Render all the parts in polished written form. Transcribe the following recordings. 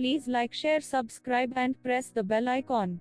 Please like, share, subscribe and press the bell icon.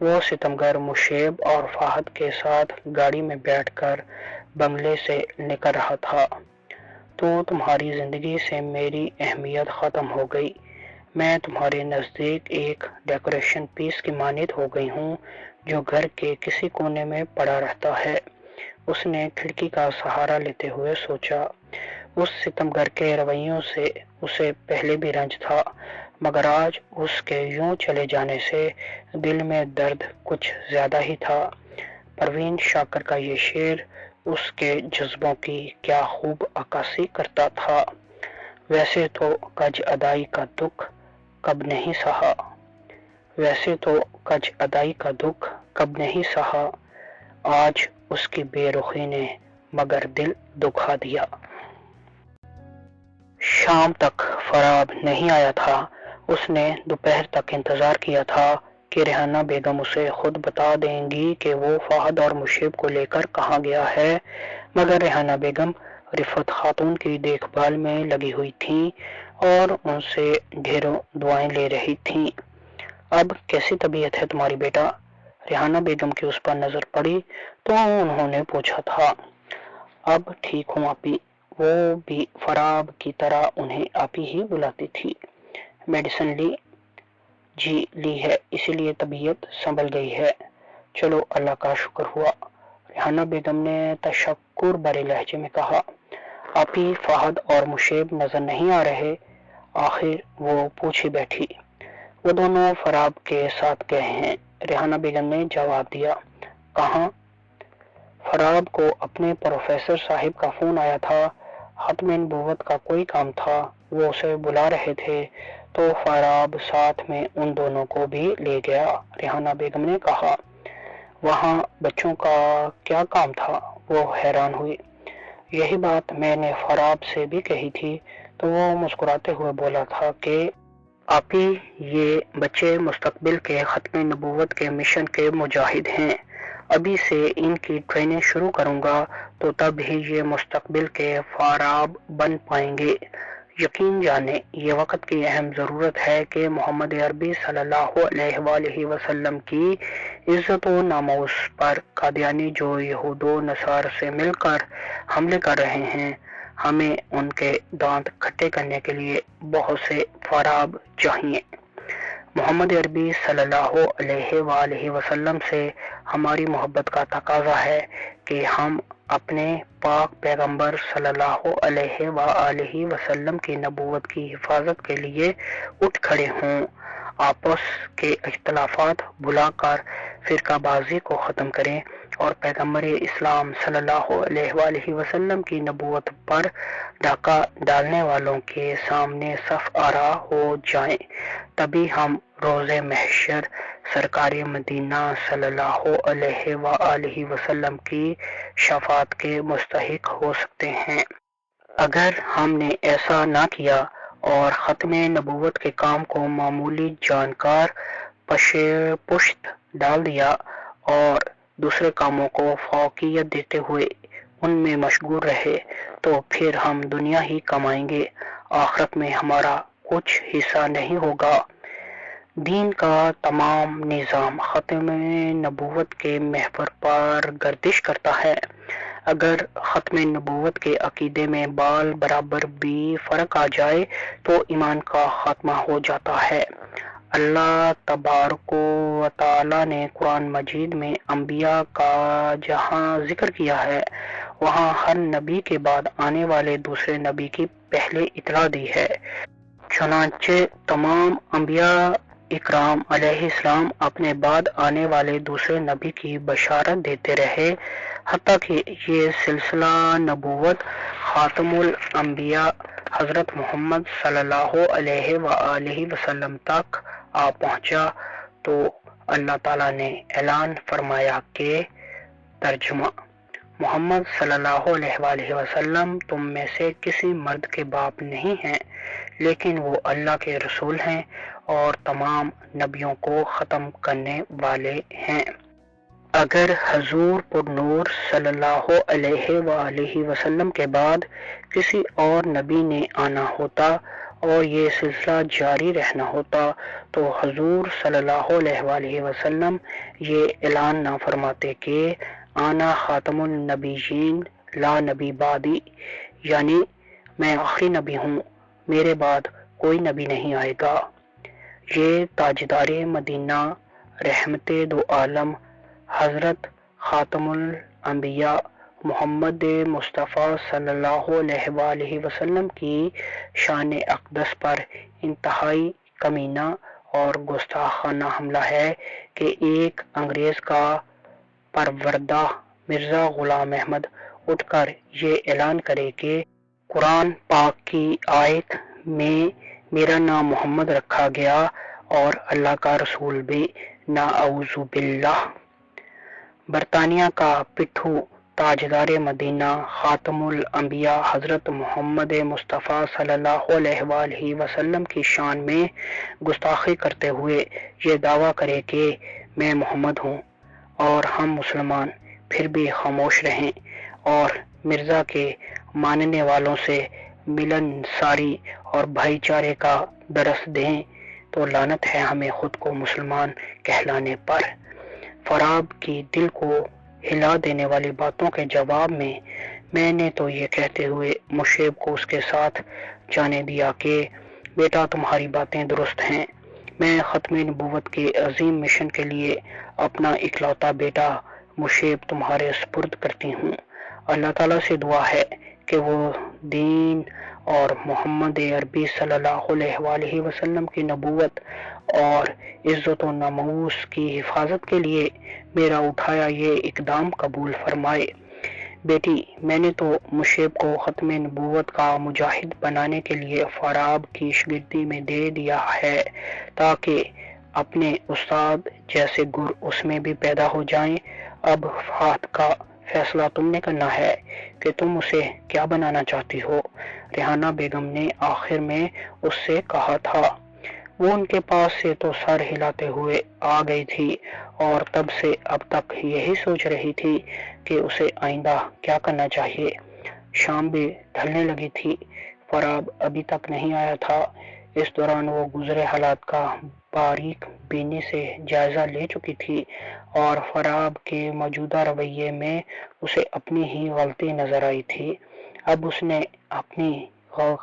وہ ستمگر مشیب اور فہد کے ساتھ گاڑی میں بیٹھ کر بنگلے سے نکل رہا تھا۔ تو تمہاری زندگی سے میری اہمیت ختم ہو گئی، میں تمہارے نزدیک ایک ڈیکوریشن پیس کی مانند ہو گئی ہوں جو گھر کے کسی کونے میں پڑا رہتا ہے۔ اس نے کھڑکی کا سہارا لیتے ہوئے سوچا۔ اس ستمگر کے رویوں سے اسے پہلے بھی رنج تھا، مگر آج اس کے یوں چلے جانے سے دل میں درد کچھ زیادہ ہی تھا۔ پروین شاکر کا یہ شعر اس کے جذبوں کی کیا خوب عکاسی کرتا تھا۔ ویسے تو کج ادائی کا دکھ کب نہیں سہا، ویسے تو کج ادائی کا دکھ کب نہیں سہا، آج اس کی بے رخی نے مگر دل دکھا دیا۔ شام تک فراب نہیں آیا تھا۔ اس نے دوپہر تک انتظار کیا تھا کہ ریحانہ بیگم اسے خود بتا دیں گی کہ وہ فہد اور مشیب کو لے کر کہاں گیا ہے، مگر ریحانہ بیگم رفعت خاتون کی دیکھ بھال میں لگی ہوئی تھیں اور ان سے ڈھیروں دعائیں لے رہی تھیں۔ اب کیسی طبیعت ہے تمہاری بیٹا؟ ریحانہ بیگم کی اس پر نظر پڑی تو انہوں نے پوچھا تھا۔ اب ٹھیک ہوں آپی، وہ بھی فراب کی طرح انہیں آپی ہی بلاتی تھی۔ میڈیسن لی؟ جی لی ہے، اسی لیے طبیعت سنبھل گئی ہے۔ چلو اللہ کا شکر ہوا، ریحانہ بیگم نے تشکر بھرے لہجے میں کہا۔ آپی فہد اور مشیب نظر نہیں آ رہے؟ آخر وہ پوچھ ہی بیٹھی۔ وہ دونوں فراب کے ساتھ گئے ہیں، ریحانہ بیگم نے جواب دیا۔ کہاں؟ فراب کو اپنے پروفیسر صاحب کا فون آیا تھا، ختم نبوت کا کوئی کام تھا، وہ اسے بلا رہے تھے تو فراب ساتھ میں ان دونوں کو بھی لے گیا، ریحانہ بیگم نے کہا۔ وہاں بچوں کا کیا کام تھا؟ وہ حیران ہوئی۔ یہی بات میں نے فراب سے بھی کہی تھی تو وہ مسکراتے ہوئے بولا تھا کہ آپی یہ بچے مستقبل کے ختم نبوت کے مشن کے مجاہد ہیں، ابھی سے ان کی ٹریننگ شروع کروں گا تو تب ہی یہ مستقبل کے فراب بن پائیں گے۔ یقین جانیں یہ وقت کی اہم ضرورت ہے کہ محمد عربی صلی اللہ علیہ وآلہ وسلم کی عزت و ناموس پر قادیانی جو یہود و نصار سے مل کر حملے کر رہے ہیں، ہمیں ان کے دانت کھٹے کرنے کے لیے بہت سے فراب چاہیے۔ محمد عربی صلی اللہ علیہ وآلہ وسلم سے ہماری محبت کا تقاضا ہے کہ ہم اپنے پاک پیغمبر صلی اللہ علیہ وآلہ وسلم کی نبوت کی حفاظت کے لیے اٹھ کھڑے ہوں، آپس کے اختلافات بھلا کر فرقہ بازی کو ختم کریں اور پیغمبر اسلام صلی اللہ علیہ وآلہ وسلم کی نبوت پر ڈاکہ ڈالنے والوں کے سامنے صف آرا ہو جائیں، تبھی ہم روز محشر سرکار مدینہ صلی اللہ علیہ وآلہ وسلم کی شفاعت کے مستحق ہو سکتے ہیں۔ اگر ہم نے ایسا نہ کیا اور ختم نبوت کے کام کو معمولی جانکار پشت ڈال دیا اور دوسرے کاموں کو فوقیت دیتے ہوئے ان میں مشغول رہے تو پھر ہم دنیا ہی کمائیں گے، آخرت میں ہمارا کچھ حصہ نہیں ہوگا۔ دین کا تمام نظام ختم نبوت کے محور پر گردش کرتا ہے۔ اگر ختم نبوت کے عقیدے میں بال برابر بھی فرق آ جائے تو ایمان کا خاتمہ ہو جاتا ہے۔ اللہ تبارک و تعالی نے قرآن مجید میں انبیاء کا جہاں ذکر کیا ہے وہاں ہر نبی کے بعد آنے والے دوسرے نبی کی پہلے اطلاع دی ہے۔ چنانچہ تمام انبیاء اکرام علیہ السلام اپنے بعد آنے والے دوسرے نبی کی بشارت دیتے رہے، حتیٰ کہ یہ سلسلہ نبوت خاتم الانبیاء حضرت محمد صلی اللہ علیہ وآلہ وسلم تک آ پہنچا تو اللہ تعالیٰ نے اعلان فرمایا کہ ترجمہ: محمد صلی اللہ علیہ وآلہ وسلم تم میں سے کسی مرد کے باپ نہیں ہیں، لیکن وہ اللہ کے رسول ہیں اور تمام نبیوں کو ختم کرنے والے ہیں۔ اگر حضور پر نور صلی اللہ علیہ وآلہ وسلم کے بعد کسی اور نبی نے آنا ہوتا اور یہ سلسلہ جاری رہنا ہوتا تو حضور صلی اللہ علیہ وآلہ وسلم یہ اعلان نہ فرماتے کہ آنا خاتم النبیین لا نبی بعدی، یعنی میں آخری نبی ہوں، میرے بعد کوئی نبی نہیں آئے گا۔ یہ تاجدار مدینہ رحمت دو عالم حضرت خاتم الانبیاء محمد مصطفیٰ صلی اللہ علیہ وآلہ وسلم کی شان اقدس پر انتہائی کمینہ اور گستاخانہ حملہ ہے کہ ایک انگریز کا پروردہ مرزا غلام احمد اٹھ کر یہ اعلان کرے کہ قرآن پاک کی آیت میں میرا نام محمد رکھا گیا اور اللہ کا رسول بھی، نعوذ باللہ۔ برطانیہ کا پٹھو تاجدار مدینہ خاتم الانبیاء حضرت محمد مصطفیٰ صلی اللہ علیہ وآلہ وسلم کی شان میں گستاخی کرتے ہوئے یہ دعویٰ کرے کہ میں محمد ہوں، اور ہم مسلمان پھر بھی خاموش رہیں اور مرزا کے ماننے والوں سے ملنساری اور بھائی چارے کا درس دیں تو لعنت ہے ہمیں خود کو مسلمان کہلانے پر۔ فراب کی دل کو ہلا دینے والی باتوں کے جواب میں نے تو یہ کہتے ہوئے مشیب کو اس کے ساتھ جانے دیا کہ بیٹا تمہاری باتیں درست ہیں، میں ختم نبوت کے عظیم مشن کے لیے اپنا اکلوتا بیٹا مشیب تمہارے سپرد کرتی ہوں۔ اللہ تعالیٰ سے دعا ہے کہ وہ دین اور محمد عربی صلی اللہ علیہ وآلہ وسلم کی نبوت اور عزت و ناموس کی حفاظت کے لیے میرا اٹھایا یہ اقدام قبول فرمائے۔ بیٹی، میں نے تو مشیب کو ختم نبوت کا مجاہد بنانے کے لیے فراب کی شاگردی میں دے دیا ہے تاکہ اپنے استاد جیسے گر اس میں بھی پیدا ہو جائیں۔ اب فات کا فیصلہ تم نے کرنا ہے کہ تم اسے کیا بنانا چاہتی ہو۔ ریحانہ بیگم نے آخر میں اس سے کہا تھا۔ وہ ان کے پاس سے تو سر ہلاتے ہوئے آ گئی تھی اور تب سے اب تک یہی سوچ رہی تھی کہ اسے آئندہ کیا کرنا چاہیے۔ شام بھی ڈھلنے لگی تھی، فراب ابھی تک نہیں آیا تھا۔ اس دوران وہ گزرے حالات کا باریک بینی سے جائزہ لے چکی تھی اور فراب کے موجودہ رویے میں اسے اپنی ہی غلطی نظر آئی تھی۔ اب اس نے اپنی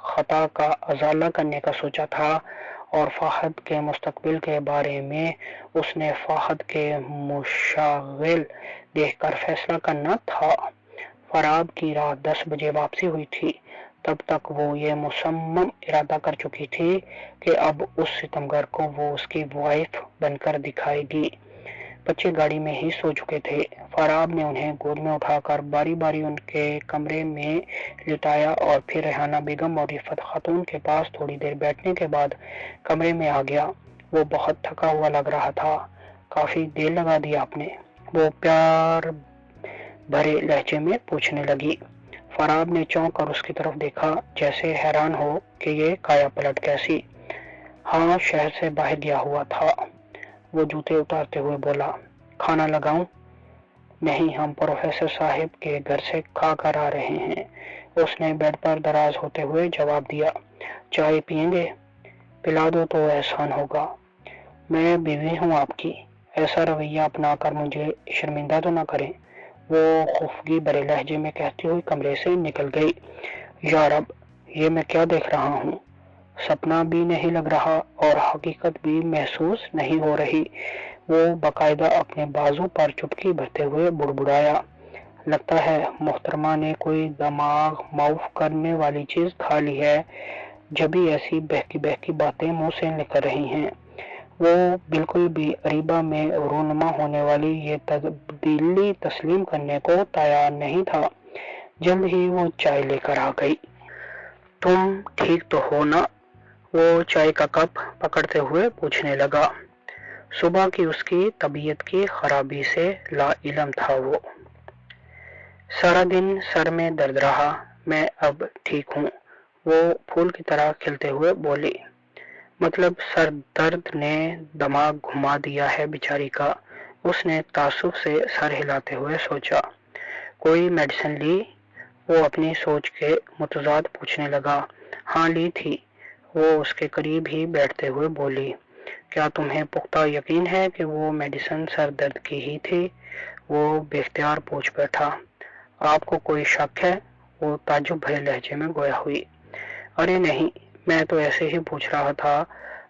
خطا کا ازالہ کرنے کا سوچا تھا اور فہد کے مستقبل کے بارے میں اس نے فہد کے مشاغل دیکھ کر فیصلہ کرنا تھا۔ فراب کی رات 10 بجے واپسی ہوئی تھی۔ تب تک وہ یہ مصمم ارادہ کر چکی تھی کہ اب اس ستمگر کو وہ اس کی وائف بن کر دکھائے گی۔ بچے گاڑی میں ہی سو چکے تھے۔ فراب نے انہیں گود میں اٹھا کر باری باری ان کے کمرے میں لٹایا اور پھر ریحانہ بیگم اور رفت خاتون کے پاس تھوڑی دیر بیٹھنے کے بعد کمرے میں آ گیا۔ وہ بہت تھکا ہوا لگ رہا تھا۔ کافی دیر لگا دی آپ نے؟ وہ پیار بھرے لہجے میں پوچھنے لگی۔ فراب نے چونک کر اس کی طرف دیکھا جیسے حیران ہو کہ یہ کایا پلٹ کیسی۔ ہاں، شہر سے باہر گیا ہوا تھا۔ وہ جوتے اتارتے ہوئے بولا۔ کھانا لگاؤں؟ نہیں، ہم پروفیسر صاحب کے گھر سے کھا کر آ رہے ہیں، اس نے بیڈ پر دراز ہوتے ہوئے جواب دیا۔ چائے پئیں گے؟ پلا دو تو احسان ہوگا۔ میں بیوی ہوں آپ کی، ایسا رویہ اپنا کر مجھے شرمندہ تو نہ کریں، وہ خفگی بھرے لہجے میں کہتی ہوئی کمرے سے نکل گئی۔ یا رب، یہ میں کیا دیکھ رہا ہوں؟ سپنا بھی نہیں لگ رہا اور حقیقت بھی محسوس نہیں ہو رہی۔ وہ باقاعدہ اپنے بازو پر چٹکی بھرتے ہوئے بڑبڑایا۔ لگتا ہے محترمہ نے کوئی دماغ معاف کرنے والی چیز کھا لی ہے، جبھی ایسی بہکی بہکی باتیں منہ سے نکل رہی ہیں۔ وہ بالکل بھی اریبہ میں رونما ہونے والی یہ تبدیلی تسلیم کرنے کو تیار نہیں تھا۔ جلد ہی وہ چائے لے کر آ گئی۔ تم ٹھیک تو ہو نا؟ وہ چائے کا کپ پکڑتے ہوئے پوچھنے لگا۔ صبح کی اس کی طبیعت کی خرابی سے لا علم تھا وہ۔ سارا دن سر میں درد رہا، میں اب ٹھیک ہوں، وہ پھول کی طرح کھلتے ہوئے بولی۔ مطلب سر درد نے دماغ گھما دیا ہے بیچاری کا، اس نے تعصب سے سر ہلاتے ہوئے سوچا۔ کوئی میڈیسن لی؟ وہ اپنی سوچ کے متضاد پوچھنے لگا۔ ہاں لی تھی، وہ اس کے قریب ہی بیٹھتے ہوئے بولی، کیا تمہیں پختہ یقین ہے کہ وہ میڈیسن سر درد کی ہی تھی؟ وہ بے اختیار پوچھ بیٹھا، آپ کو کوئی شک ہے؟ وہ تعجب بھرے لہجے میں گویا ہوئی، ارے نہیں، میں تو ایسے ہی پوچھ رہا تھا،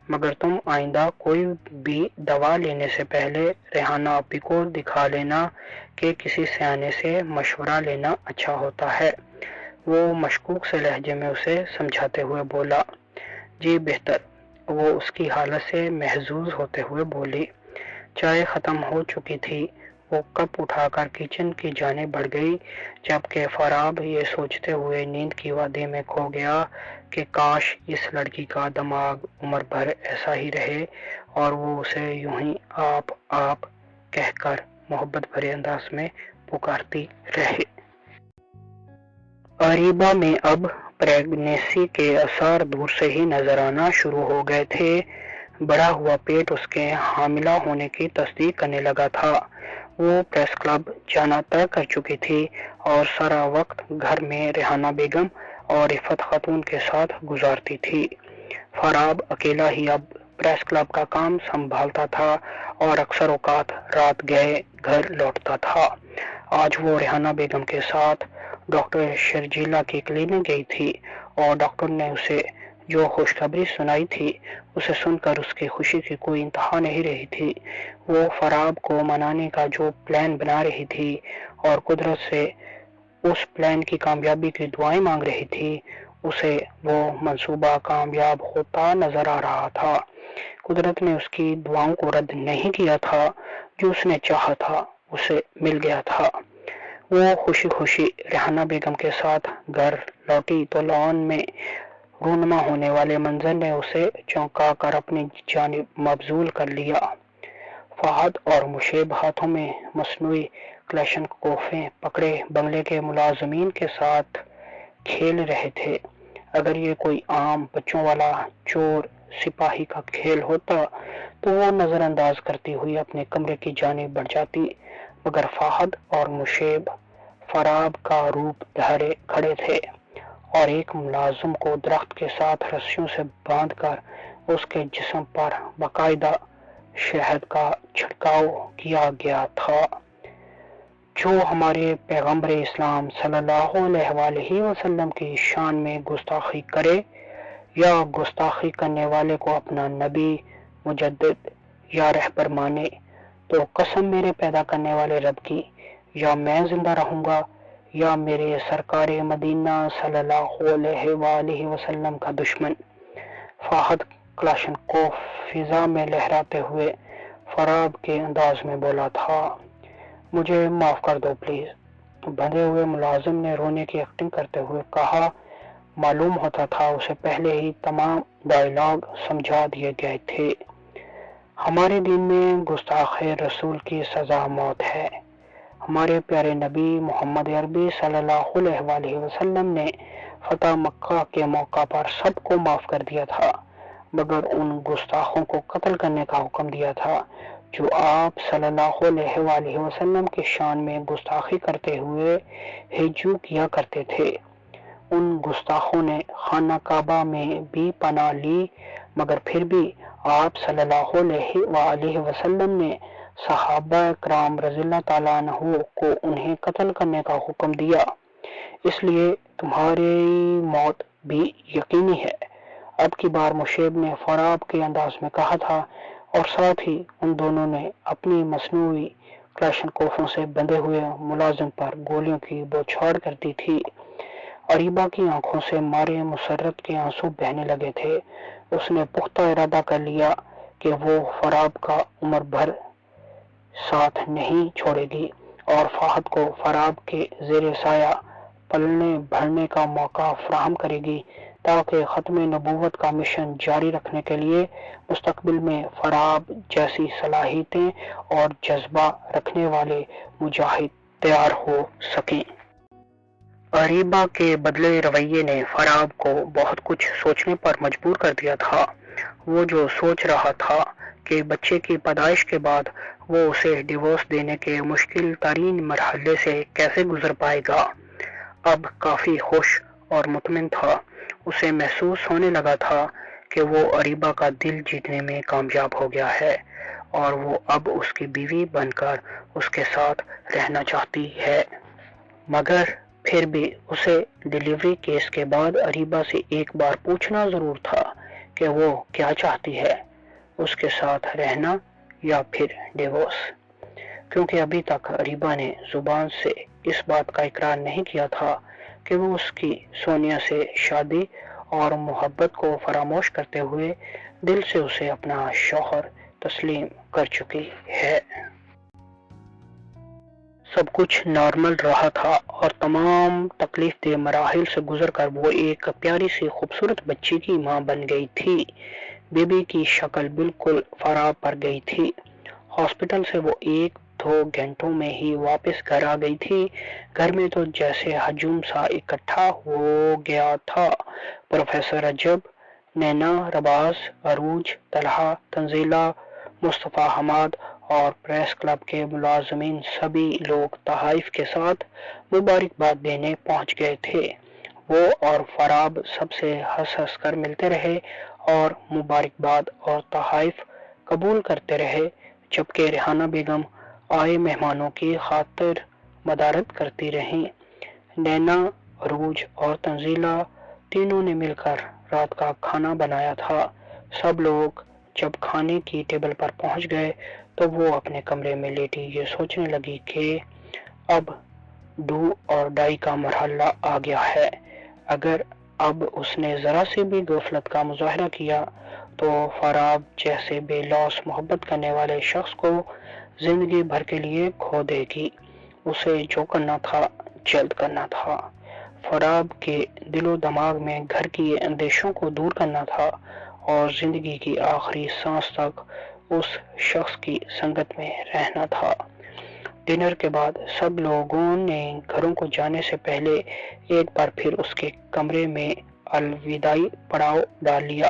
مگر تم آئندہ کوئی بھی دوا لینے سے پہلے ریحانہ آپی کو دکھا لینا کہ کسی سیانے سے مشورہ لینا اچھا ہوتا ہے۔ وہ مشکوک سے لہجے میں اسے سمجھاتے ہوئے بولا، جی بہتر۔ وہ اس کی حالت سے محظوظ ہوتے ہوئے بولی۔ چائے ختم ہو چکی تھی۔ وہ کپ اٹھا کر کچن کی جانب بڑھ گئی، جبکہ فاراب یہ سوچتے ہوئے نیند کی وادی میں کھو گیا کہ کاش اس لڑکی کا دماغ عمر بھر ایسا ہی رہے اور وہ اسے یوں ہی آپ کہہ کر محبت بھرے انداز میں پکارتی رہے۔ اریبہ میں اب پریگنینسی کے آثار دور سے ہی نظر آنا شروع ہو گئے تھے۔ بڑھا ہوا پیٹ اس کے حاملہ ہونے کی تصدیق کرنے لگا تھا۔ وہ پریس کلب جانا طے کر چکی تھی اور سارا وقت گھر میں ریحانہ بیگم اور عفت خاتون کے ساتھ گزارتی تھی۔ فاراب اکیلا ہی اب پریس کلب کا کام سنبھالتا تھا اور اکثر اوقات رات گئے گھر لوٹتا تھا۔ آج وہ ریحانہ بیگم کے ساتھ ڈاکٹر شرجیلا کی کلینک گئی تھی اور ڈاکٹر نے اسے جو خوشخبری سنائی تھی اسے سن کر اس کی خوشی کی کوئی انتہا نہیں رہی تھی۔ وہ فاراب کو منانے کا جو پلان بنا رہی تھی اور قدرت سے اس پلان کی کامیابی کی دعائیں مانگ رہی تھی، اسے وہ منصوبہ کامیاب ہوتا نظر آ رہا تھا۔ قدرت نے اس کی دعاؤں کو رد نہیں کیا تھا، جو اس نے چاہا تھا اسے مل گیا تھا۔ وہ خوشی خوشی ریحانہ بیگم کے ساتھ گھر لوٹی تو لان میں رونما ہونے والے منظر نے اسے چونکا کر اپنی جانب مبذول کر لیا۔ فہد اور مشیب ہاتھوں میں مصنوعی کلاشن کوفیں پکڑے بنگلے کے ملازمین کے ساتھ کھیل رہے تھے۔ اگر یہ کوئی عام بچوں والا چور سپاہی کا کھیل ہوتا تو وہ نظر انداز کرتی ہوئی اپنے کمرے کی جانب بڑھ جاتی، مگر فہد اور مشیب فاراب کا روپ دھارے کھڑے تھے اور ایک ملازم کو درخت کے ساتھ رسیوں سے باندھ کر اس کے جسم پر باقاعدہ شہد کا چھڑکاؤ کیا گیا تھا۔ جو ہمارے پیغمبر اسلام صلی اللہ علیہ وآلہ وسلم کی شان میں گستاخی کرے یا گستاخی کرنے والے کو اپنا نبی، مجدد یا رہبر مانے، تو قسم میرے پیدا کرنے والے رب کی، یا میں زندہ رہوں گا یا میرے سرکار مدینہ صلی اللہ علیہ وآلہ وسلم کا دشمن۔ فہد کلاشن کو فضا میں لہراتے ہوئے فاراب کے انداز میں بولا تھا، مجھے معاف کر دو پلیز۔ بندھے ہوئے ملازم نے رونے کی ایکٹنگ کرتے ہوئے کہا، معلوم ہوتا تھا اسے پہلے ہی تمام ڈائیلاگ سمجھا دیے گئے تھے۔ ہمارے دین میں گستاخ رسول کی سزا موت ہے۔ ہمارے پیارے نبی محمد عربی صلی اللہ علیہ وآلہ وسلم نے فتح مکہ کے موقع پر سب کو معاف کر دیا تھا، مگر ان گستاخوں کو قتل کرنے کا حکم دیا تھا جو آپ صلی اللہ علیہ وآلہ وسلم کی شان میں گستاخی کرتے ہوئے ہجو کیا کرتے تھے۔ ان گستاخوں نے خانہ کعبہ میں بھی پناہ لی، مگر پھر بھی آپ صلی اللہ علیہ وآلہ وسلم نے صحابہ کرام رضی اللہ تعالیٰ عنہ کو انہیں قتل کرنے کا حکم دیا، اس لیے تمہاری موت بھی یقینی ہے۔ اب کی بار مشیب نے فاراب کے انداز میں کہا تھا اور ساتھ ہی ان دونوں نے اپنی مصنوعی کلاشن کوفوں سے بندھے ہوئے ملازم پر گولیوں کی بوچھاڑ کر دی تھی۔ اریبہ کی آنکھوں سے مارے مسرت کے آنسو بہنے لگے تھے۔ اس نے پختہ ارادہ کر لیا کہ وہ فاراب کا عمر بھر ساتھ نہیں چھوڑے گی اور فہد کو فاراب کے زیر سایہ پلنے بڑھنے کا موقع فراہم کرے گی تاکہ ختم نبوت کا مشن جاری رکھنے کے لیے مستقبل میں فاراب جیسی صلاحیتیں اور جذبہ رکھنے والے مجاہد تیار ہو سکیں۔ اریبہ کے بدلے رویے نے فاراب کو بہت کچھ سوچنے پر مجبور کر دیا تھا۔ وہ جو سوچ رہا تھا کہ بچے کی پیدائش کے بعد وہ اسے ڈیورس دینے کے مشکل ترین مرحلے سے کیسے گزر پائے گا، اب کافی خوش اور مطمئن تھا۔ اسے محسوس ہونے لگا تھا کہ وہ اریبہ کا دل جیتنے میں کامیاب ہو گیا ہے اور وہ اب اس کی بیوی بن کر اس کے ساتھ رہنا چاہتی ہے۔ مگر پھر بھی اسے ڈیلیوری کیس کے بعد اریبہ سے ایک بار پوچھنا ضرور تھا کہ وہ کیا چاہتی ہے، اس کے ساتھ رہنا یا پھر ڈیورس، کیونکہ ابھی تک اریبہ نے زبان سے اس بات کا اقرار نہیں کیا تھا کہ وہ اس کی سونیا سے شادی اور محبت کو فراموش کرتے ہوئے دل سے اسے اپنا شوہر تسلیم کر چکی ہے۔ سب کچھ نارمل رہا تھا اور تمام تکلیف دہ مراحل سے گزر کر وہ ایک پیاری سی خوبصورت بچی کی ماں بن گئی تھی۔ بیبی کی شکل بالکل فراب پر گئی تھی۔ ہاسپٹل سے وہ 1-2 گھنٹوں میں ہی واپس گھر آ گئی تھی۔ گھر میں تو جیسے ہجوم سا اکٹھا ہو گیا تھا۔ پروفیسر رجب، نینا، رباز، عروج، طلحہ، تنزیلہ، مصطفیٰ حماد اور پریس کلب کے ملازمین سبھی لوگ تحائف کے ساتھ مبارکباد دینے پہنچ گئے تھے۔ وہ اور فراب سب سے ہنس ہنس کر ملتے رہے اور مبارکباد اور تحائف قبول کرتے رہے، جبکہ ریحانہ بیگم آئے مہمانوں کی خاطر مدارت کرتی رہیں۔ نینا، عروج اور تنزیلہ تینوں نے مل کر رات کا کھانا بنایا تھا۔ سب لوگ جب کھانے کی ٹیبل پر پہنچ گئے تو وہ اپنے کمرے میں لیٹی یہ سوچنے لگی کہ اب ڈو اور ڈائی کا مرحلہ آ گیا ہے۔ اگر اب اس نے ذرا سے بھی غفلت کا مظاہرہ کیا تو فراب جیسے بے لوث محبت کرنے والے شخص کو زندگی بھر کے لیے کھو دے گی۔ اسے جو کرنا تھا جلد کرنا تھا۔ فراب کے دل و دماغ میں گھر کی اندیشوں کو دور کرنا تھا اور زندگی کی آخری سانس تک اس شخص کی سنگت میں رہنا تھا۔ ڈنر کے بعد سب لوگوں نے گھروں کو جانے سے پہلے ایک بار پھر اس کے کمرے میں الوداعی پڑاؤ ڈال لیا۔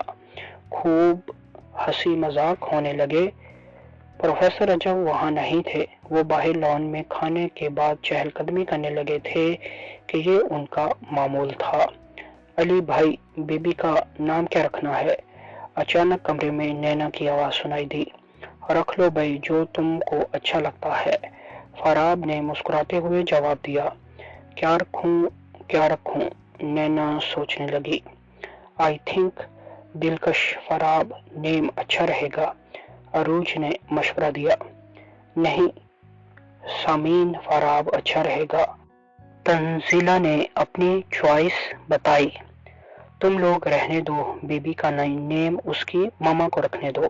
خوب ہنسی مذاق ہونے لگے۔ پروفیسر رجب وہاں نہیں تھے۔ وہ باہر لان میں کھانے کے بعد چہل قدمی کرنے لگے تھے کہ یہ ان کا معمول تھا۔ علی بھائی، بیبی کا نام کیا رکھنا ہے؟ اچانک کمرے میں نینا کی آواز سنائی دی۔ رکھ لو بھائی، جو تم کو اچھا لگتا ہے، فراب نے مسکراتے ہوئے جواب دیا۔ کیا رکھوں؟ نینا سوچنے لگی۔ آئی تھنک دلکش فراب نیم اچھا رہے گا، عروج نے مشورہ دیا۔ نہیں، سامین فراب اچھا رہے گا، تنزیلہ نے اپنی چوائس بتائی۔ تم لوگ رہنے دو، بیبی کا نیم اس کی ماما کو رکھنے دو،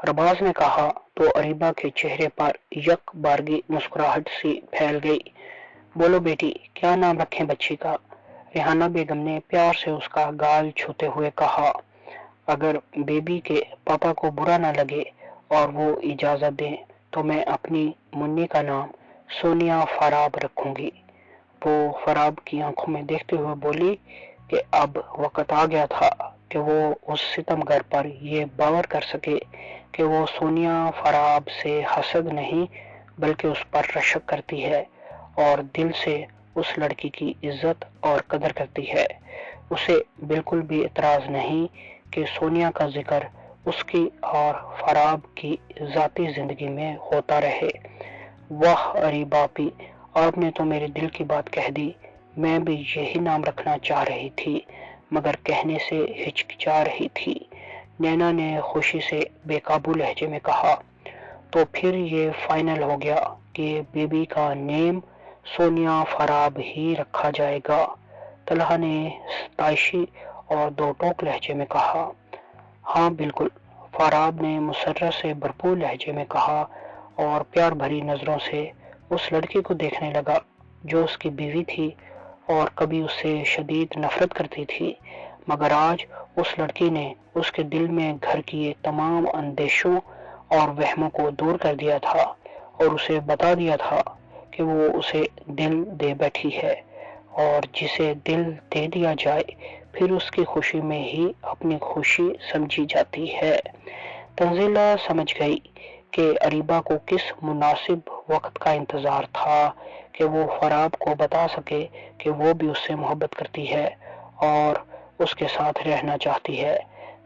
رباز نے کہا تو اریبہ کے چہرے پر یک بارگی مسکراہٹ سی پھیل گئی۔ بولو بیٹی، کیا نام رکھیں بچی کا؟ ریحانہ بیگم نے پیار سے اس کا گال چھوتے ہوئے کہا۔ اگر بیبی کے پاپا کو برا نہ لگے اور وہ اجازت دیں تو میں اپنی منی کا نام سونیا فراب رکھوں گی۔ وہ فراب کی آنکھوں میں دیکھتے ہوئے بولی کہ اب وقت آ گیا تھا کہ وہ اس ستمگر پر یہ باور کر سکے کہ وہ سونیا فراب سے حسد نہیں بلکہ اس پر رشک کرتی ہے اور دل سے اس لڑکی کی عزت اور قدر کرتی ہے۔ اسے بالکل بھی اعتراض نہیں کہ سونیا کا ذکر اس کی اور فراب کی ذاتی زندگی میں ہوتا رہے۔ واہ اریبہ آپی، آپ نے تو میرے دل کی بات کہہ دی۔ میں بھی یہی نام رکھنا چاہ رہی تھی مگر کہنے سے ہچکچا رہی تھی، نینا نے خوشی سے بے قابو لہجے میں کہا۔ تو پھر یہ فائنل ہو گیا کہ بیبی کا نیم سونیا فراب ہی رکھا جائے گا، طلحہ نے ستائشی اور دو ٹوک لہجے میں کہا۔ ہاں بالکل، فراب نے مسرت سے بھرپور لہجے میں کہا اور پیار بھری نظروں سے اس لڑکی کو دیکھنے لگا جو اس کی بیوی تھی اور کبھی اس سے شدید نفرت کرتی تھی، مگر آج اس لڑکی نے اس کے دل میں گھر کیے تمام اندیشوں اور وہموں کو دور کر دیا تھا اور اسے بتا دیا تھا کہ وہ اسے دل دے بیٹھی ہے اور جسے دل دے دیا جائے پھر اس کی خوشی میں ہی اپنی خوشی سمجھی جاتی ہے۔ تنزیلہ سمجھ گئی کہ اریبہ کو کس مناسب وقت کا انتظار تھا کہ وہ فراب کو بتا سکے کہ وہ بھی اس سے محبت کرتی ہے اور اس کے ساتھ رہنا چاہتی ہے۔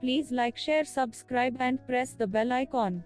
Please like, share, subscribe and press the bell icon.